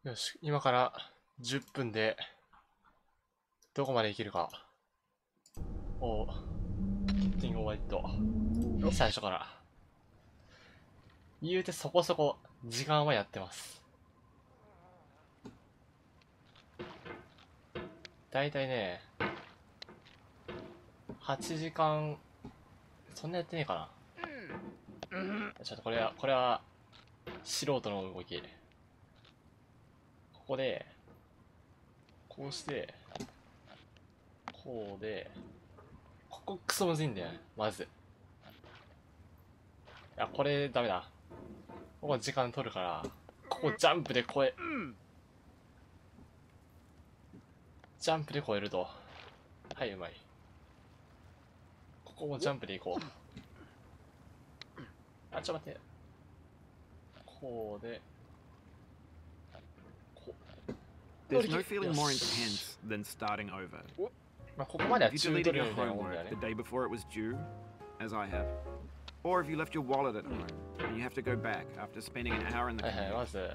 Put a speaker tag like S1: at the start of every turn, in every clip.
S1: よし、今から10分でどこまでいけるか。おう、ゲッティングオワイト。最初から。言うてそこそこ時間はやってます。だいたいね、8時間、そんなやってねえかな。ちょっとこれは、素人の動き。ここで、こうして、こうで、ここクソむずいんだよね、まず。いや、これダメだ。ここ時間取るから、ここジャンプで越え、ジャンプで越えると。はい、うまい。ここもジャンプで行こう。あ、ちょっと待って。こうで、こう。
S2: There's no feeling more intense than starting over.
S1: まあ、ここまでは
S2: If
S1: チ
S2: you
S1: ュート
S2: deleted
S1: リア
S2: your
S1: ルみたいなもんだよ
S2: homework
S1: ね。
S2: the day before it was due, as I have, or if you left your wallet at home and you have to go back after spending an hour in the
S1: はいはい、ま
S2: commute.
S1: ず、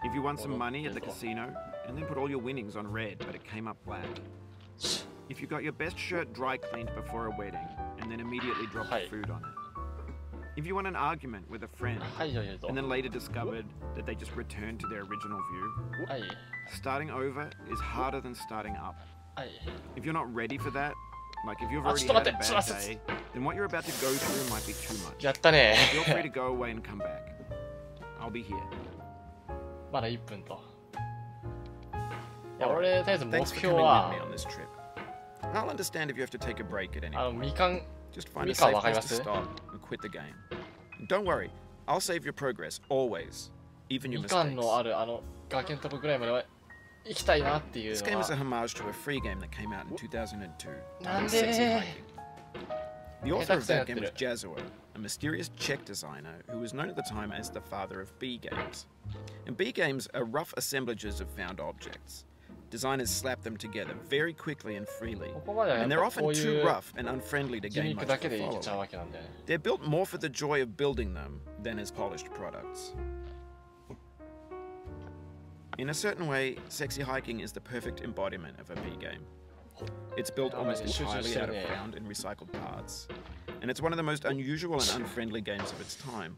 S2: If you won some money at the casino and then put all your winnings on red, but it came up black. If you got your best shirt dry cleaned before a wedding and then immediately dropped
S1: Hi.
S2: food on it. If you won an argument with a friend
S1: はいよいよと。
S2: and then later discovered that they just returned to their original view,
S1: はい。
S2: starting over is harder than starting up.
S1: はい。
S2: If you're not ready for that, like if you've
S1: Ah,
S2: already
S1: stop
S2: had a
S1: it,
S2: bad
S1: stop it.
S2: day, then what you're about to go through might be too much.
S1: やったね。
S2: Feel free to go away and come back. I'll be here.
S1: まだ1分と。いや、俺、とりあえず目
S2: Thanks for
S1: 標
S2: coming with
S1: は
S2: me、on this trip. I'll understand if you have to take a break at any
S1: みかん、
S2: Just find a
S1: みかん
S2: safe
S1: わかり
S2: place
S1: ま
S2: to
S1: す？
S2: stop and quit the game. And don't worry, I'll save your progress always, even your
S1: みかん
S2: mistakes.
S1: のある、崖のとこぐらいまでは行きたいなっていう
S2: This
S1: の
S2: game is a
S1: は。
S2: homage to a free game that came out in 2002.
S1: なん
S2: Sexy
S1: で
S2: Hiking. The author of that game was Jazua, a mysterious Czech designer who was known at the time as the father of B games. And B games are rough assemblages of found objects. Designers slap them together very quickly and freely,
S1: ここまではやっ
S2: and they're
S1: ぱこ
S2: often
S1: うい
S2: too
S1: う
S2: rough and unfriendly to
S1: ギミ
S2: game
S1: ック
S2: modes
S1: だ
S2: to
S1: けでいけちゃう
S2: follow.
S1: わけなんだよね。
S2: They're built more for the joy of building them than as polished products. In a certain way, Sexy Hiking is the perfect embodiment of a B game. It's built almost entirely out of found and recycled parts, and it's one of the most unusual and unfriendly games of its time.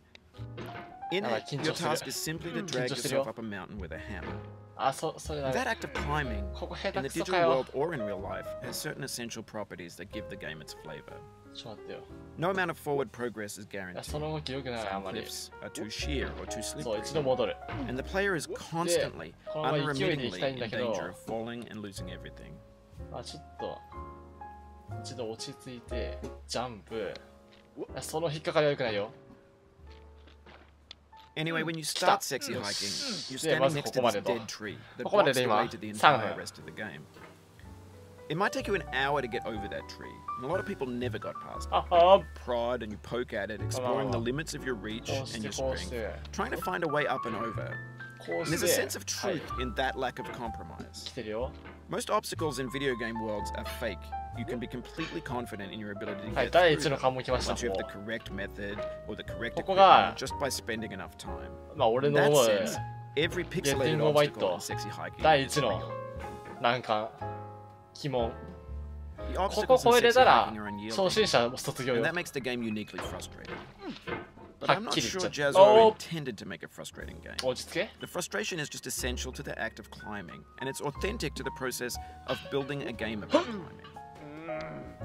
S2: In it, your task is simply to drag yourself up a mountain with a hammer.
S1: あ、それだ
S2: That
S1: ね。
S2: act of climbing,
S1: ここ下
S2: in
S1: 手
S2: the
S1: くそか
S2: digital
S1: よ。
S2: world or in real life, has certain essential properties that give the game its flavor.
S1: ちょっと待ってよ。
S2: No amount of forward progress is
S1: いや、
S2: guaranteed.
S1: その動き良くない、あん
S2: Some
S1: まり。
S2: cliffs are too sheer or too
S1: そう、
S2: slippery,
S1: 一度戻る。
S2: and the player is constantly,
S1: このまま勢いで行きたいん
S2: unremittingly
S1: だ
S2: in
S1: けど、
S2: danger of falling and losing everything.
S1: あ、ちょっと、一度落ち着いて、ジャンプ。いや、その引っかかりは良くないよ。
S2: Anyway, when you start sexy hiking, you're standing next to this dead tree that blocks the way to the entire rest of the game. It might take you an hour to get over that tree, and a lot of people never got past it.
S1: ああ、
S2: Prod and you poke at it, exploring the limits of your reach
S1: こうし
S2: and
S1: て
S2: your
S1: こうし
S2: strength,
S1: て、
S2: trying to find a way up and over.
S1: こう
S2: And there's
S1: し
S2: a
S1: て、
S2: sense of
S1: はい、
S2: truth in that lack of compromise.
S1: 来てるよ。
S2: Most obstacles in video game worlds are fake. You can be completely confident in your ability to
S1: はい、
S2: get
S1: 第
S2: through
S1: 一の
S2: them
S1: 関門来ました。
S2: once you have
S1: も
S2: the correct method or the correct
S1: ここが、
S2: equipment just by spending enough time.
S1: うまあ、俺
S2: In
S1: の
S2: that
S1: 思う
S2: sense, every pixelated
S1: Getting white
S2: obstacle
S1: と
S2: in sexy hiking
S1: 第
S2: is
S1: 一
S2: real.
S1: の難関、鬼門。
S2: The
S1: ここ
S2: obstacles in
S1: 超えれ
S2: sexy
S1: たら
S2: hiking are unyielding,
S1: 初心者卒業
S2: and
S1: よ。
S2: that makes the game uniquely frustrating. But
S1: は
S2: I'm
S1: っ
S2: not
S1: きり言
S2: sure
S1: っちゃっ
S2: Jazzo
S1: た。おー
S2: intended to make a frustrating game.
S1: 落ち着け。
S2: The frustration is just essential to the act of climbing, and it's authentic to the process of building a game about climbing.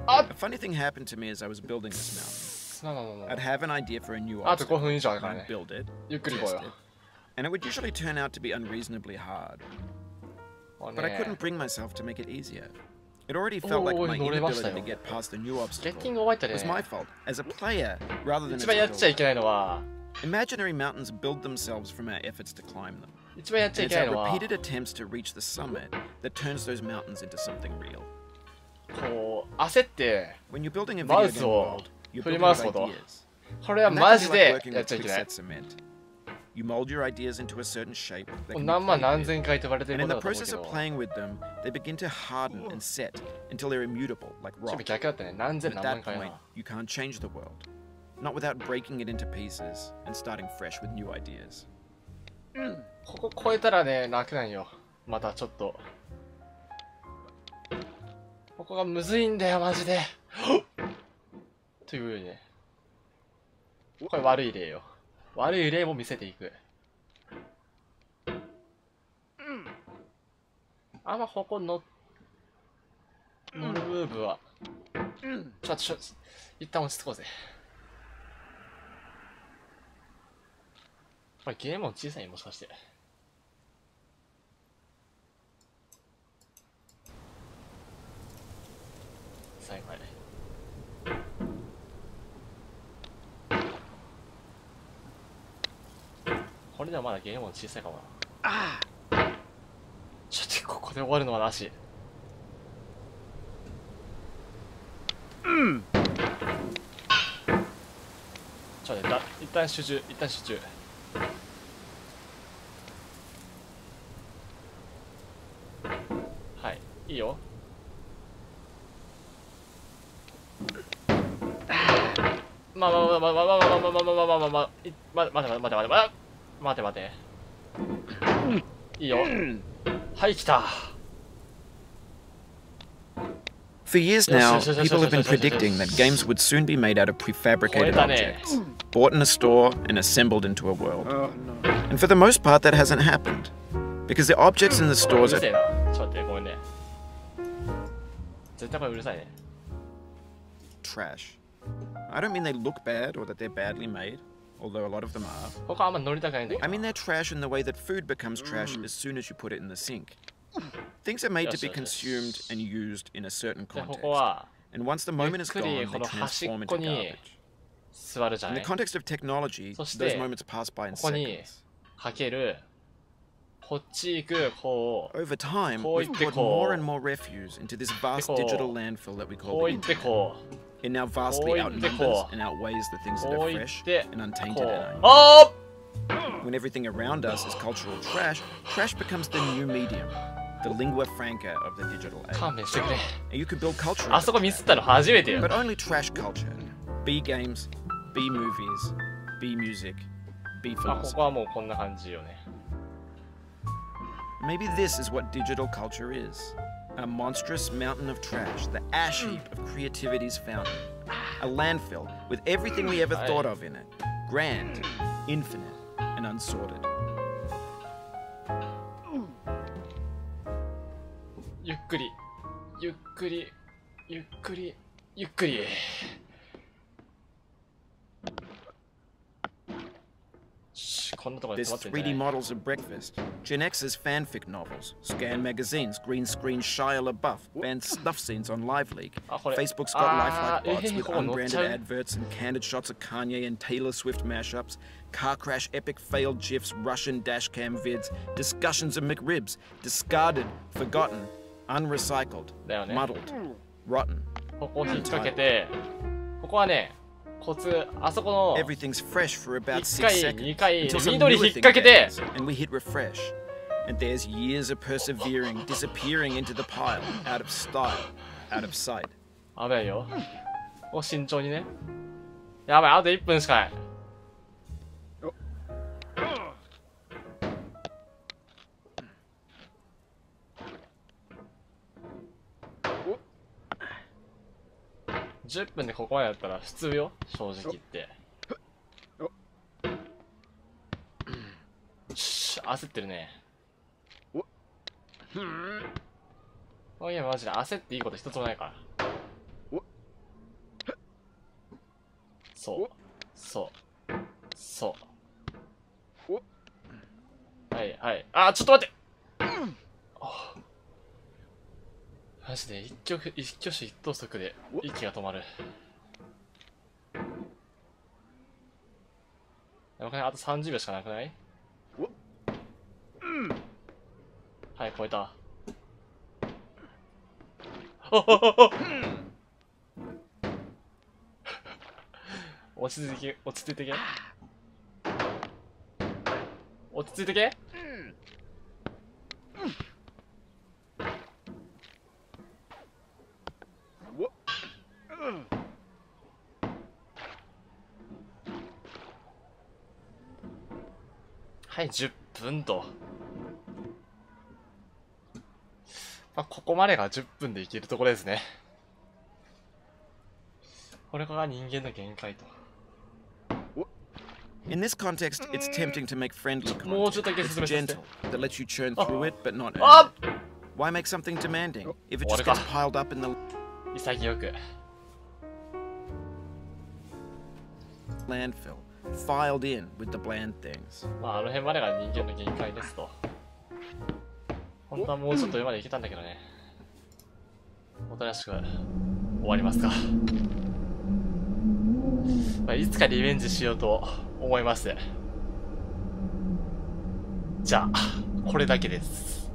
S2: A funny thing happened to me as I was building this
S1: なんだなん
S2: mountain.
S1: だ
S2: I'd have an idea for a new
S1: あと5
S2: obstacle,
S1: 分以上あるか
S2: and
S1: ら
S2: I'd
S1: ね。
S2: build it,
S1: ゆっくり来い
S2: test
S1: よ
S2: it,。and it would usually turn out to be unreasonably hard.
S1: もう
S2: But I
S1: ね
S2: couldn't bring myself to make it easier. It already felt like my
S1: 乗れましたよ。
S2: inability to get past the new
S1: ゲッ
S2: obstacle
S1: ティング終わった
S2: was
S1: ね。
S2: my fault as a player rather than
S1: 一
S2: as
S1: 番
S2: a
S1: やっちゃい
S2: builder.
S1: けないのは、
S2: Imaginary mountains build themselves from our efforts to climb them.
S1: 一番やっちゃ
S2: And
S1: いけ
S2: it's
S1: ない
S2: our
S1: のは、
S2: repeated attempts to reach the summit that turns those mountains into something real.
S1: こう、焦って、
S2: When you're building a
S1: マ
S2: video
S1: ウス
S2: game
S1: を
S2: world, you're
S1: 振り
S2: building
S1: 回
S2: with
S1: すこと。
S2: ideas.
S1: これは
S2: And
S1: マ
S2: that
S1: ジ
S2: can be
S1: で
S2: like working
S1: やっ
S2: with
S1: ちゃいけない。
S2: quickset cement. You mold your ideas into a certain shape that
S1: もう
S2: can be
S1: 何万
S2: played
S1: 何
S2: with.
S1: 千回と言われて
S2: And
S1: る
S2: in
S1: こと
S2: the
S1: だと思う
S2: process
S1: け
S2: of
S1: ど、
S2: playing with them, they begin to harden and set until they're immutable, like
S1: ちょっ
S2: rock.
S1: と逆だったね。何千
S2: At
S1: 何万
S2: that
S1: 回
S2: point,
S1: な。
S2: you can't change the world. Not without breaking it into pieces and starting fresh with new ideas.
S1: こ超えたらね、楽なんよ。またちょっと。ここがむずいんだよ、マジで。というよりね。これ悪い例よ。悪い例も見せていく。あんまここ乗るムーブは。一旦落ち着こうぜ。これゲームも小さいもしかして。最後まで。これでもまだゲームも小さいかもな。ちょっとここで終わるのはなし。ちょっとね、一旦集中。はい、いいよ。待て。いいよ。はい、来た。
S2: For years now, people have been predicting that games would soon be made out of prefabricated objects, bought in a store and assembled into a world. And for the most part, that hasn't happened. Because the objects in the stores are...
S1: ちょっと待って、ごめんね。絶対これうるさいね。
S2: trash. I don't mean they look bad or that they're badly made, although a lot of them are.
S1: ここあんま乗りたくないんだけど。
S2: I mean they're trash in the way that food becomes trash as soon as you put it in the sink. Things are made to be consumed and used in a certain context. And once the moment is gone, they transform into garbage. In the context of technology, those moments pass by in seconds. Over time, we've put more and more refuse into this vast digital landfill that we call the internet. It now vastly outnumbers and outweighs the things that are fresh and untainted in our youth. When everything around us is cultural trash, trash becomes the new medium, the lingua franca of the digital age. And you can build culture, but only trash culture. B games, B movies, B music, B philosophy. Maybe this is what digital culture is. A monstrous mountain of trash, the ash heap of creativity's fountain. A landfill with everything we ever thought of in it. Grand, infinite, and unsorted. ゆっくり。There's 3D models of breakfast, Gen X's fanfic novels, scan magazines, green screen Shia LaBeouf, banned snuff scenes on Live Leak. Facebook's got lifelike bots with unbranded adverts and candid shots of Kanye and Taylor Swift mashups, car crash epic failed GIFs, Russian dashcam vids, discussions of McRibs, discarded, forgotten, unrecycled, muddled, rotten, untitled. Everything's fresh for about 6 seconds until some newer thing happens, and we hit refresh. And there's years of persevering, disappearing into the pile, out of style, out of sight. やばいよ。ここ慎重にね。やばい、あと1分しかない。10分でここまでやったら普通よ、正直言って。焦ってるね。いやマジで焦っていいこと一つもないから。そうはいはい。あ、ちょっと待って。マジで一挙手一投足で息が止まる。やばくない？あと30秒しかなくない？はい、超えた。落ち着いてけ。落ち着いてけ。はい、10
S1: 分と。まあ、ここまでが10分でいけるところですね。これが人間の限界と。
S2: In this context, it's tempting to make friendly
S1: もうちょっ
S2: content.
S1: とだけ
S2: It's
S1: 説明させて。
S2: gentle, that lets you churn through it, but not
S1: あ
S2: earn it. Why make something demanding if it
S1: 終わ
S2: just
S1: るか。
S2: gets piled up in the
S1: 潔く。
S2: landfill, filed in with the bland things?
S1: まあ、あの辺までが人間の限界ですと。本当はもうちょっと上までいけたんだけどね。おとなしく終わりますか。まあ、いつかリベンジしようと思います。じゃあ、これだけです。